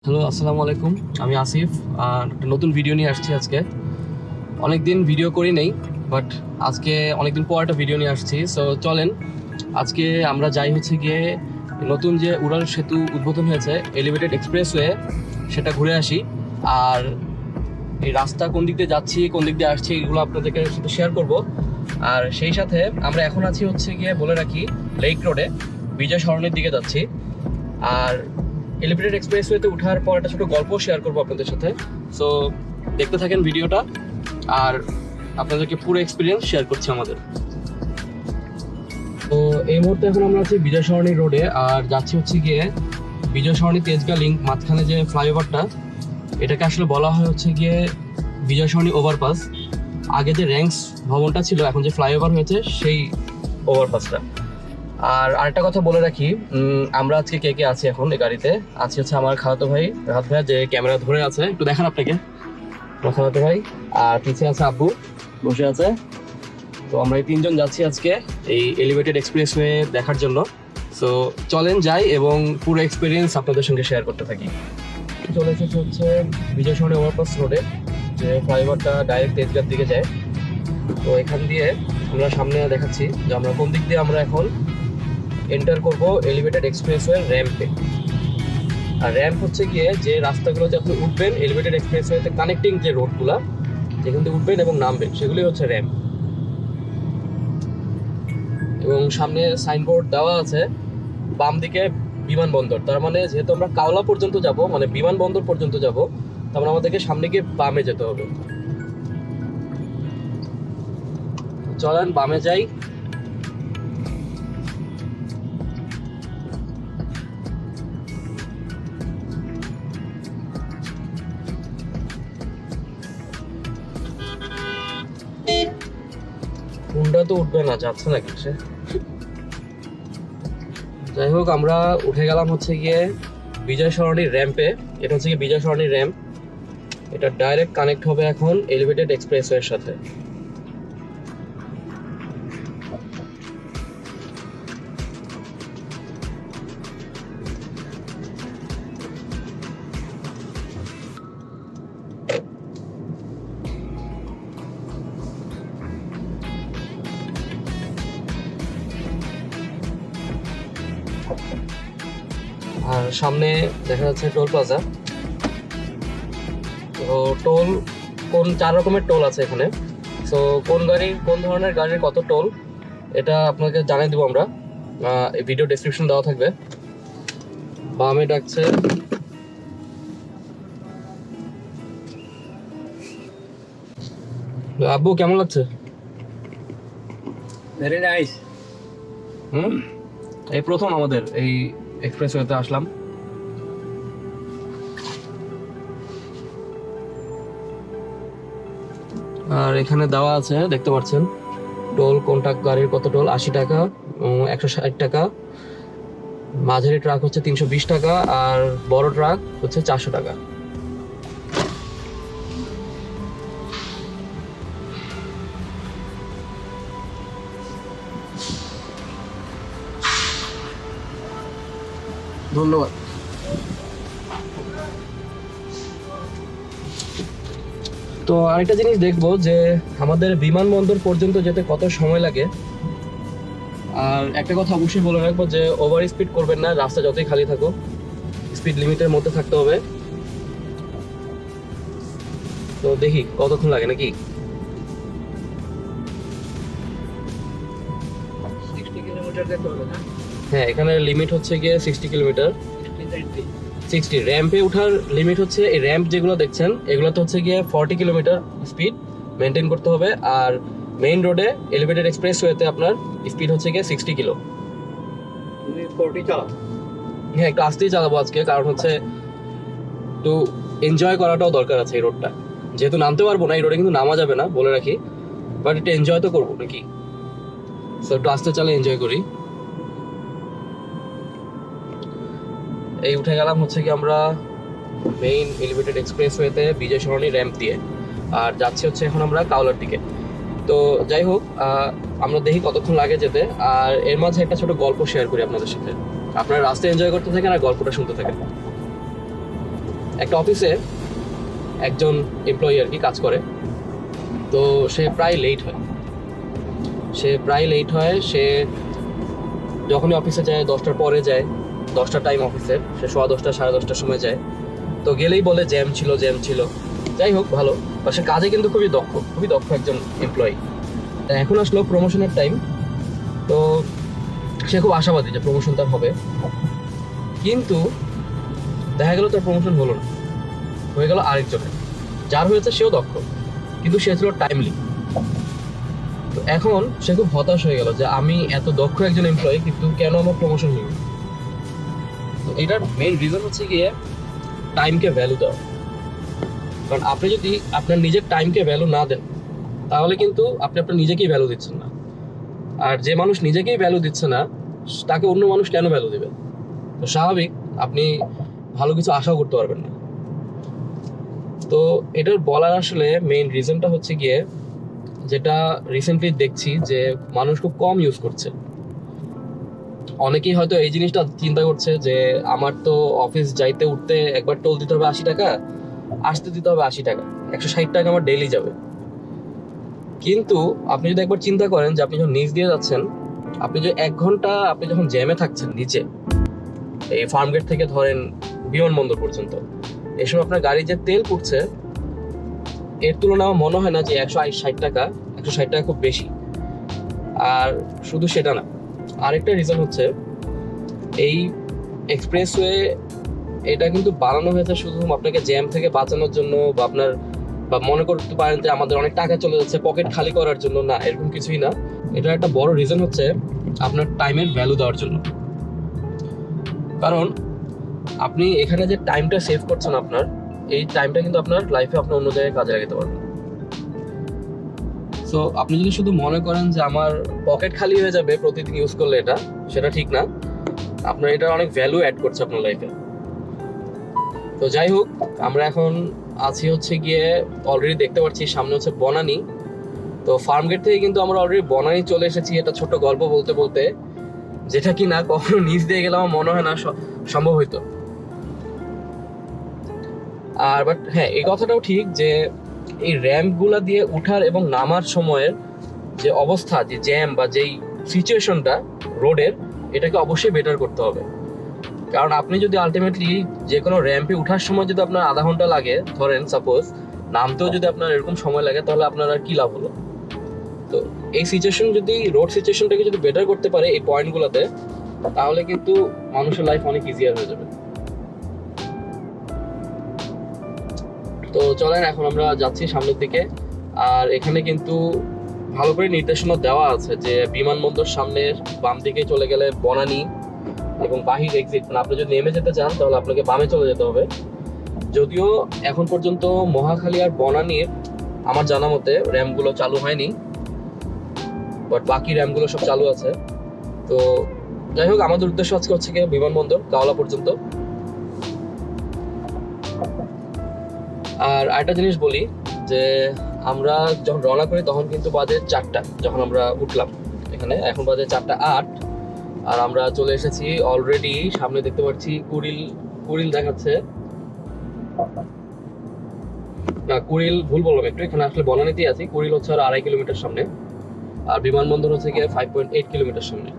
Hello, আসসালামু আলাইকুম। আমি আসিফ। একটা নতুন ভিডিও নিয়ে আসছি আজকে। অনেকদিন ভিডিও করি নেই, বাট আজকে অনেকদিন পর একটা ভিডিও নিয়ে আসছি। সো চলেন আজকে আমরা যাই হচ্ছে গিয়ে নতুন যে উড়াল সেতু উদ্বোধন হয়েছে, এলিভেটেড এক্সপ্রেসওয়ে, সেটা ঘুরে আসি। আর এই রাস্তা কোন দিক দিয়ে যাচ্ছি, কোন দিক দিয়ে আসছি, এগুলো আপনাদেরকে সাথে শেয়ার করব। আর সেই সাথে আমরা এখন আছি হচ্ছে গিয়ে বলে রাখি লেক রোডে, বিজয় সরণির দিকে যাচ্ছি। আর এলিভেটেড এক্সপ্রেসওয়েতে ওঠার পর একটা ছোটো গল্প শেয়ার করবো আপনাদের সাথে। সো দেখতে থাকেন ভিডিওটা, আর আপনাদেরকে পুরো এক্সপিরিয়েন্স শেয়ার করছি আমাদের। তো এই মুহূর্তে এখন আমরা আছি বিজয় সরণি রোডে, আর যাচ্ছি হচ্ছে গিয়ে বিজয় সরণি তেজগাঁ লিঙ্ক মাঝখানে যে ফ্লাইওভারটা, এটাকে আসলে বলা হয় হচ্ছে গিয়ে বিজয় সরণি ওভারপাস। আগে যে র্যাঙ্কস ভবনটা ছিল, এখন যে ফ্লাইওভার হয়েছে সেই ওভারপাসটা। আর আরেকটা কথা বলে রাখি, আমরা আজকে কে কে আছি এখন এই গাড়িতে। আছে হচ্ছে আমার খালাতো ভাই রাহাত ভাইয়া, যে ক্যামেরা ধরে আছে, একটু দেখান আপনাকে, আমার খালাতো ভাই। আর পিছিয়ে আছে আব্বু বসে আছে। তো আমরা এই তিনজন যাচ্ছি আজকে এই এলিভেটেড এক্সপ্রেসওয়ে দেখার জন্য। সো চলেন যাই এবং পুরো এক্সপিরিয়েন্স আপনাদের সঙ্গে শেয়ার করতে থাকি। চলে এসেছে হচ্ছে বিজয় সরণি ওভারপাস রোডে, যে ফ্লাইওভারটা ডাইরেক্ট তেজগাঁর দিকে যায়। তো এখান দিয়ে আমরা সামনে দেখাচ্ছি যে আমরা কোন দিক দিয়ে আমরা এখন এন্টার করব এলিভেটেড এক্সপ্রেসওয়ে র্যাম্পে। আর র্যাম্প হচ্ছে গিয়ে যে রাস্তাগুলোতে আপনি উঠবেন এলিভেটেড এক্সপ্রেসওয়েতে, কানেক্টিং যে রোডগুলো যেখান থেকে উঠবেন এবং নামবেন, সেগুলি হচ্ছে র্যাম্প। এবং সামনে সাইনবোর্ড দেওয়া আছে বাম দিকে বিমানবন্দর। তার মানে যেহেতু আমরা কাওলা পর্যন্ত যাব, মানে বিমানবন্দর পর্যন্ত যাব, তার মানে আমাদেরকে সামনে গিয়ে বামে যেতে হবে। চলেন বামে যাই। হুন্ডা তো উঠবে না, যাচ্ছে না কিসে। যাই হোক, আমরা উঠে গেলাম হচ্ছে গিয়ে বিজয় সরণির র্যাম্পে। এটা হচ্ছে গিয়ে বিজয় সরণির র্যাম্প। এটা ডাইরেক্ট কানেক্ট হবে এখন এলিভেটেড এক্সপ্রেসওয়ের সাথে। আর সামনে দেখা যাচ্ছে টোল প্লাজা। তো টোল কোন 4 রকমের টোল আছে এখানে। সো কোন গাড়ির, কোন ধরনের গাড়ির কত টোল, এটা আপনাকে জানিয়ে দেবো আমরা। এই ভিডিও ডেসক্রিপশন দেওয়া থাকবে। বামে ডাকছে। আব্বু কেমন লাগছে? Very nice. এই প্রথম আমাদের এই এক্সপ্রেসওয়েতে আসলাম। আর এখানে দেওয়া আছে, দেখতে পাচ্ছেন টোল, কোনটা গাড়ির কত টোল। 80 টাকা, 160 টাকা, মাঝারি ট্রাক হচ্ছে 320 টাকা, আর বড় ট্রাক হচ্ছে 400 টাকা। ধন্যবাদ। তো আরেকটা জিনিস দেখবো যে আমাদের বিমানবন্দর পর্যন্ত যেতে কত সময় লাগে। আর একটা কথা অবশ্যই বলে রাখবো যে ওভার স্পিড করবেন না, রাস্তা যতই খালি থাকুক, স্পিড লিমিটের মধ্যে থাকতে হবে। তো দেখি কতক্ষণ লাগে নাকি। 60 কিলোমিটার যেতে হবে না? হ্যাঁ, এখানে লিমিট হচ্ছে গিয়ে 60 কিলোমিটার। 60 র্যাম্পে ওঠার লিমিট হচ্ছে, এই র্যাম্প যেগুলো দেখছেন এগুলোতে হচ্ছে গিয়ে 40 কিলোমিটার স্পিড মেনটেন করতে হবে। আর মেইন রোডে এলিভেটেড এক্সপ্রেসওয়েতে আপনার স্পিড হচ্ছে গিয়ে 60 কিলো। তুমি 40 চালাও? হ্যাঁ, একটু আস্তেই চালাবো আজকে, কারণ হচ্ছে একটু এনজয় করাটাও দরকার আছে এই রোডটা। যেহেতু নামতে পারবো না এই রোডে, কিন্তু নামা যাবে না বলে রাখি, বাট একটু এনজয় তো করবো নাকি। সো একটু আস্তে চালে এনজয় করি। এই উঠে গেলাম হচ্ছে কি আমরা মেইন এলিভেটেড এক্সপ্রেসওয়েতে বিজয় সরণি র্যাম্প দিয়ে, আর যাচ্ছি হচ্ছে এখন আমরা কাওলার দিকে। তো যাই হোক, আমরা দেখি কতক্ষণ লাগে যেতে। আর এর মাঝে একটা ছোট গল্প শেয়ার করি আপনাদের সাথে। আপনারা রাস্তা এনজয় করতে থাকেন আর গল্পটা শুনতে থাকেন। একটা অফিসে একজন এমপ্লয়ি আর কি কাজ করে, তো সে প্রায় লেট হয়। সে যখনই অফিসে যায় 10টার পরে যায়, 10টার টাইম অফিসের, সে 10:15 10:30টার সময় যায়। তো গেলেই বলে জ্যাম ছিল। যাই হোক, ভালো, বা সে কাজে কিন্তু খুবই দক্ষ একজন এমপ্লয়ি। এখন আসলো প্রমোশনের টাইম, তো সে খুব আশাবাদী যে প্রমোশন তার হবে, কিন্তু দেখা গেল তার প্রমোশন হলো না, হয়ে গেল আরেকজনের। যার হয়েছে সেও দক্ষ, কিন্তু সে ছিল টাইমলি। তো এখন সে খুব হতাশ হয়ে গেল যে আমি এত দক্ষ একজন এমপ্লয়ি, কিন্তু কেন আমার প্রমোশন হলো। তো এটার মেইন রিজন হচ্ছে গিয়ে টাইমকে ভ্যালু দেওয়া। কারণ আপনি যদি আপনার নিজের টাইমকে ভ্যালু না দেন, তাহলে কিন্তু আপনি আপনার নিজেকেই ভ্যালু দিচ্ছেন না। আর যে মানুষ নিজেকেই ভ্যালু দিচ্ছে না, তাকে অন্য মানুষ কেন ভ্যালু দেবে? তো স্বাভাবিক আপনি ভালো কিছু আশাও করতে পারবেন না। তো এটার বলার আসলে মেইন রিজনটা হচ্ছে গিয়ে, যেটা রিসেন্টলি দেখছি যে মানুষ খুব কম ইউজ করছে। অনেকেই হয়তো এই জিনিসটা চিন্তা করছে যে আমার তো অফিস যাইতে উঠতে একবার টোল দিতে হবে 80 টাকা, আসতে দিতে হবে 80 টাকা, 160 টাকা আমার ডেইলি যাবে। কিন্তু আপনি যদি একবার চিন্তা করেন যে আপনি যখন নিচ দিয়ে যাচ্ছেন, আপনি যে 1 ঘন্টা আপনি যখন জ্যামে থাকছেন নিচে, এই ফার্মগেট থেকে ধরেন বিমানবন্দর পর্যন্ত, এই সময় আপনার গাড়ি যে তেল পুড়ছে, এর তুলনায় আমার মনে হয় না যে 160 টাকা খুব বেশি। আর শুধু সেটা না, আরেকটা রিজন হচ্ছে এই এক্সপ্রেসওয়ে, এটা কিন্তু বানানো হয়েছে শুধু আপনাকে জ্যাম থেকে বাঁচানোর জন্য, বা মনে করতে পারেন যে আমাদের অনেক টাকা চলে যাচ্ছে পকেট খালি করার জন্য, না, এরকম কিছুই না। এটা একটা বড় রিজন হচ্ছে আপনার টাইমের ভ্যালু দেওয়ার জন্য। কারণ আপনি এখানে যে টাইমটা সেভ করছেন, আপনার এই টাইমটা কিন্তু আপনার লাইফে আপনি অন্য জায়গায় কাজে লাগাতে পারবেন। সো আপনি যদি শুধু মনে করেন যে আমার পকেট খালি হয়ে যাবে প্রতিদিন ইউজ করলে, সেটা ঠিক না। আপনার এটা অনেক ভ্যালু অ্যাড করছে আপনার লাইফে। তো যাই হোক, আমরা এখন আছি হচ্ছে গিয়ে, অলরেডি দেখতে পাচ্ছি সামনে হচ্ছে বনানী। তো ফার্মগেট থেকে কিন্তু আমরা অলরেডি বনানী চলে এসেছি, এটা ছোট্ট গল্প বলতে, যেটা কি না কখনো নিচ দিয়ে গেলে আমার মনে হয় না সম্ভব হইতো। আর বাট হ্যাঁ, এই কথাটাও ঠিক যে এই র্যাম্পগুলা দিয়ে উঠার এবং নামার সময়ের যে অবস্থা, যে জ্যাম বা যেই সিচুয়েশনটা রোডের, এটাকে অবশ্যই বেটার করতে হবে। কারণ আপনি যদি আলটিমেটলি যে কোনো র্যাম্পে উঠার সময় যদি আপনার আধা ঘন্টা লাগে, ধরেন সাপোজ, নামতেও যদি আপনার এরকম সময় লাগে, তাহলে আপনার আর কি লাভ হলো? তো এই সিচুয়েশন, যদি রোড সিচুয়েশনটাকে যদি বেটার করতে পারে এই পয়েন্টগুলোতে, তাহলে কিন্তু মানুষের লাইফ অনেক ইজিয়ার হয়ে যাবে। তো চলেন, এখন আমরা যাচ্ছি সামনের দিকে। আর এখানে কিন্তু ভালো করে নির্দেশনা দেওয়া আছে যে বিমানবন্দর সামনের বাম দিকে চলে গেলে বনানী, এবং বাহির এক্সিট, মানে আপনি যদি নেমে যেতে চান তাহলে আপনাকে বামে চলে যেতে হবে। যদিও এখন পর্যন্ত মহাখালী আর বনানীর আমার জানা মতে র্যাম্পগুলো চালু হয়নি, বাট বাকি র্যাম্পগুলো সব চালু আছে। তো যাই হোক, আমাদের উদ্দেশ্য আজকে হচ্ছে গিয়ে বিমানবন্দর গাওলা পর্যন্ত। আর আরেকটা জিনিস বলি যে আমরা যখন রওনা করি তখন কিন্তু বাজে 4টা, যখন আমরা উঠলাম এখানে, এখন বাজে 4:08। আর আমরা চলে এসেছি অলরেডি, সামনে দেখতে পাচ্ছি কুড়িল দেখাচ্ছে না, কুড়িল ভুল বললাম একটু, এখানে আসলে বনানীতেই আছি। কুড়িল হচ্ছে আর 2.5 কিলোমিটার সামনে, আর বিমানবন্দর হচ্ছে গিয়ে 5.8 কিলোমিটার সামনে।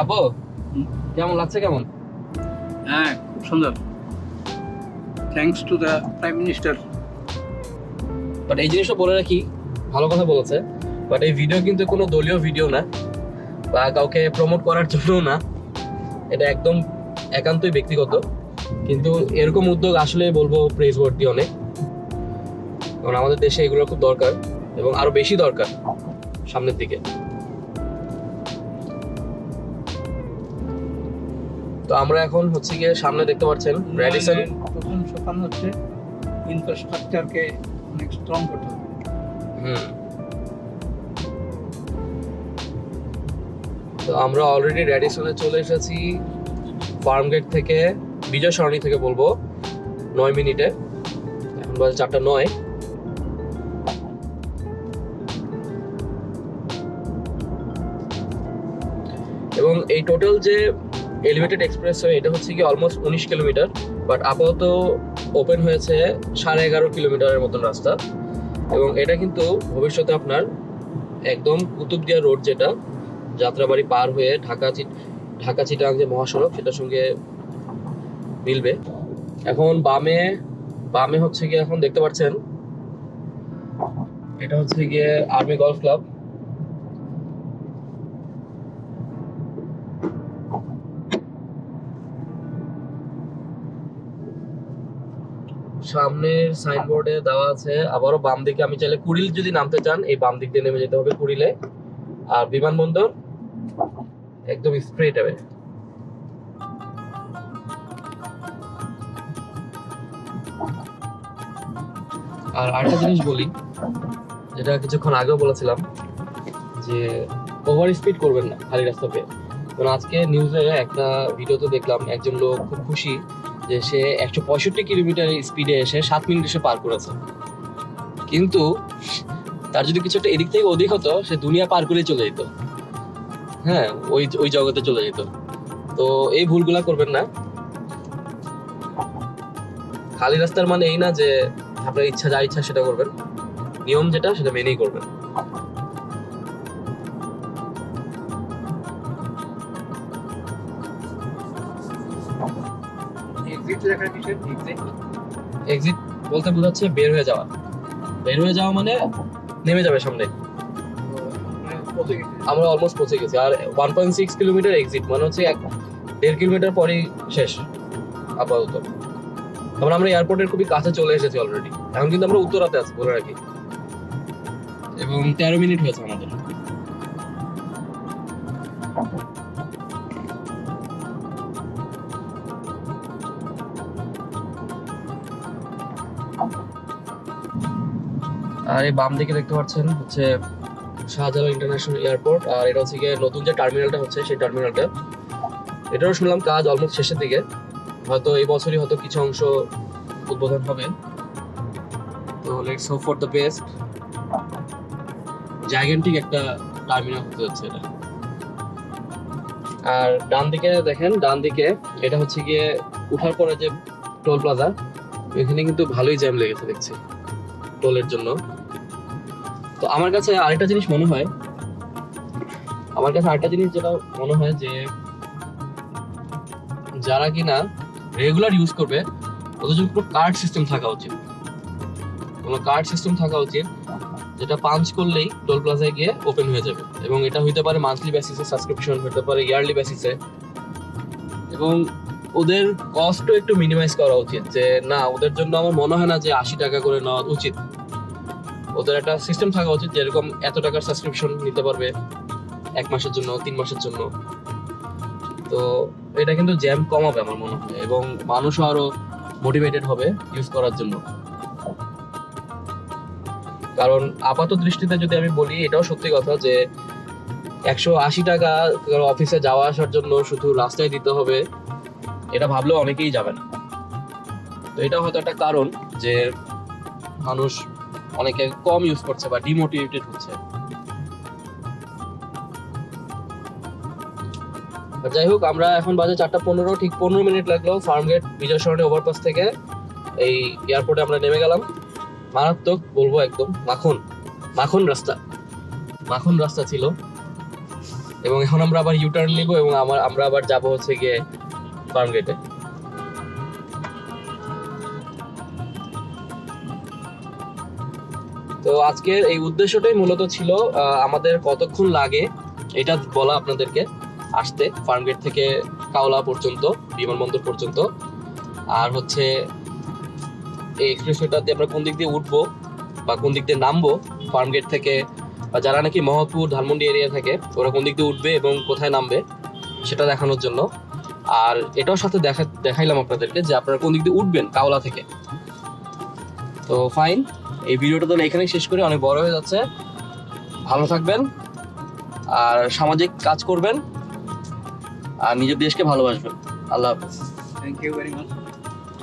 আপু, কেমন লাগছে? কেমন? হ্যাঁ, খুব সুন্দর। Thanks to the prime minister. But এই জিনিসটা বলে রাখি, ভালো কথা বলেছে, বাট এই ভিডিও কিন্তু কোনো দলীয় ভিডিও না, বা কাউকে প্রমোট করার জন্য না, এটা একদম একান্তই ব্যক্তিগত। কিন্তু এরকম উদ্যোগ আসলে বলবো প্রেজ ওয়ার্থি অনেক, কারণ আমাদের দেশে এগুলো খুব দরকার, এবং আরো বেশি দরকার সামনের দিকে। তো আমরা এখন হচ্ছে গিয়ে সামনে দেখতে পাচ্ছেন র্যাডিসন। প্রথম সোপান হচ্ছে ইনফ্রাস্ট্রাকচারকে অনেক স্ট্রং করতে হবে। তো আমরা অলরেডি র্যাডিসনে চলে এসেছি, ফার্মগেট থেকে, বিজয় সরণি থেকে বলবো 9 মিনিটে। এখন বাজে 4:09। এবং এই টোটাল যে এলিভেটেড এক্সপ্রেসওয়ে এটা হচ্ছে কি অলমোস্ট 19 কিলোমিটার, বাট আপাতত ওপেন হয়েছে 11.5 কিলোমিটারের মতন রাস্তা। এবং এটা কিন্তু ভবিষ্যতে আপনার একদম কুতুবদিয়া রোড, যেটা যাত্রাবাড়ি পার হয়ে ঢাকা চিটাগাং যে মহাসড়ক সেটার সঙ্গে মিলবে। এখন বামে হচ্ছে গিয়ে, এখন দেখতে পাচ্ছেন এটা হচ্ছে গিয়ে আর্মি গলফ ক্লাব। সামনের সাইনবোর্ডে দেওয়া আছে আবারও বাম দিকে, আমি চাইলে কুড়িল যদি নামতে চান এই বাম দিক দিয়ে নেমে যেতে হবে কুড়িলে। আর বিমানবন্দর একদম স্ট্রেট হবে। আর আরেকটা জিনিস বলি, যেটা কিছুক্ষণ আগেও বলেছিলাম, যে ওভার স্পিড করবেন না খালি রাস্তা পেয়ে। কারণ আজকে নিউজে একটা ভিডিওতে দেখলাম একজন লোক খুব খুশি যে সে 165 কিলোমিটার স্পিডে এসে 7 মিনিট এসে পার করেছে। কিন্তু তার যদি কিছু একটা এদিক থেকে অধিক হতো, সে দুনিয়া পার করে চলে যেত, হ্যাঁ, ওই জগতে চলে যেত। তো এই ভুলগুলা করবেন না। খালি রাস্তার মানে এই না যে আপনার ইচ্ছা যা ইচ্ছা সেটা করবেন, নিয়ম যেটা সেটা মেনেই করবেন। এক্সিট বলতে বোঝাচ্ছে বের হয়ে যাওয়া। বের হয়ে যাওয়া মানে নেমে যাবে সামনে। আমরা অলমোস্ট পৌঁছে গেছি। আর 1.6 কিলোমিটার এক্সিট মানে হচ্ছে 1.5 কিলোমিটার পরেই শেষ আপাতত। তারপর আমরা এয়ারপোর্টের খুবই কাছে চলে এসেছি অলরেডি। এখন কিন্তু আমরা উত্তরাতে আছি বলে রাখি, এবং 13 মিনিট হয়েছে আমাদের। আর এই বাম দিকে দেখতে পাচ্ছেন হচ্ছে শাহজালাল ইন্টারন্যাশনাল এয়ারপোর্ট। আর এটা হচ্ছে গিয়ে নতুন যে টার্মিনালটা হচ্ছে সেই টার্মিনালটা, এটারও শুনলাম কাজ অলমোস্ট শেষের দিকে। হয়তো এই বছরই হয়তো কিছু অংশ উদ্বোধন হবে। তো let's hope for the best. Gigantic একটা টার্মিনাল হতে যাচ্ছে এটা। আর ডান দিকে দেখেন, ডান দিকে এটা হচ্ছে গিয়ে উঠার পরে যে টোল প্লাজা, এখানে কিন্তু ভালোই জ্যাম লেগেছে দেখছি টোলের জন্য। তো আমার কাছে আরেকটা জিনিস যেটা মনে হয় যে যারা কিনা রেগুলার ইউজ করবে ওদের জন্য কোনো কার্ড সিস্টেম থাকা উচিত, যেটা পাঞ্চ করলেই টোল প্লাজায় গিয়ে ওপেন হয়ে যাবে। এবং এটা হইতে পারে মান্থলি বেসিসে সাবস্ক্রিপশন, হতে পারে ইয়ারলি বেসিসে। এবং ওদের কস্টও একটু মিনিমাইজ করা উচিত, যে না, ওদের জন্য আমার মনে হয় না যে 80 টাকা করে নেওয়া উচিত। ওদের একটা সিস্টেম থাকা উচিত যেরকম এত টাকার সাবস্ক্রিপশন নিতে পারবে 1 মাসের জন্য, 3 মাসের জন্য। তো এটা কিন্তু জ্যাম কমাবে আমার মনে হয়, এবং মানুষও আরো মোটিভেটেড হবে ইউজ করার জন্য। কারণ আপাত দৃষ্টিতে যদি আমি বলি, এটাও সত্যি কথা যে 180 টাকা অফিসে যাওয়া আসার জন্য শুধু রাস্তায় দিতে হবে, এটা ভাবলেও অনেকেই যাবে না। তো এটা হয়তো একটা কারণ যে মানুষ অনেকে কম ইউজ করছে বা ডিমোটিভেটেড হচ্ছে। যাই হোক, আমরা এখন বাজে 4:15, ঠিক 15 মিনিট লাগলো ফার্মগেট বিজয় সরণি ওভারপাস থেকে এই এয়ারপোর্টে আমরা নেমে গেলাম। মারাত্মক বলবো, একদম মাখন রাস্তা ছিল। এবং এখন আমরা আবার ইউটার্ন নিব এবং আমরা আবার যাব হচ্ছে গিয়ে ফার্মগেটে। তো আজকের এই উদ্দেশ্যটাই মূলত ছিল আমাদের কতক্ষণ লাগে এটা বলা আপনাদেরকে আসতে, ফার্মগেট থেকে কাওলা পর্যন্ত, বিমানবন্দর পর্যন্ত। আর হচ্ছে এই এক্সপ্রেসওয়েটাতে আমরা কোন দিক দিয়ে উঠবো বা কোন দিক দিয়ে নামবো ফার্মগেট থেকে, বা যারা নাকি মহৎপুর ধানমন্ডি এরিয়া থাকে ওরা কোন দিক দিয়ে উঠবে এবং কোথায় নামবে সেটা দেখানোর জন্য। আর এটাও সাথে দেখাইলাম আপনাদেরকে যে আপনারা কোন দিক দিয়ে উঠবেন কাওলা থেকে। তো ফাইন, এই ভিডিওটা তো এখানেই শেষ করি, অনেক বড় হয়ে যাচ্ছে। ভালো থাকবেন আর সামাজিক কাজ করবেন আর নিজের দেশকে ভালোবাসবেন। আল্লাহ হাফেজ। Thank you very much.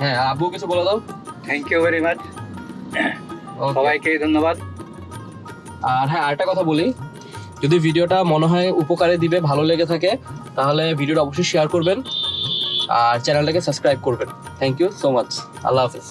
হ্যাঁ, আব্বু কিছু বলে দাও। থ্যাংক ইউ ভেরি মাচ, সবাইকে ধন্যবাদ। আর হ্যাঁ, আরেকটা কথা বলি, যদি ভিডিওটা মনে হয় উপকারে দিবে, ভালো লেগে থাকে, তাহলে ভিডিওটা অবশ্যই শেয়ার করবেন আর চ্যানেলটাকে সাবস্ক্রাইব করবেন। Thank you so much. আল্লাহ হাফেজ।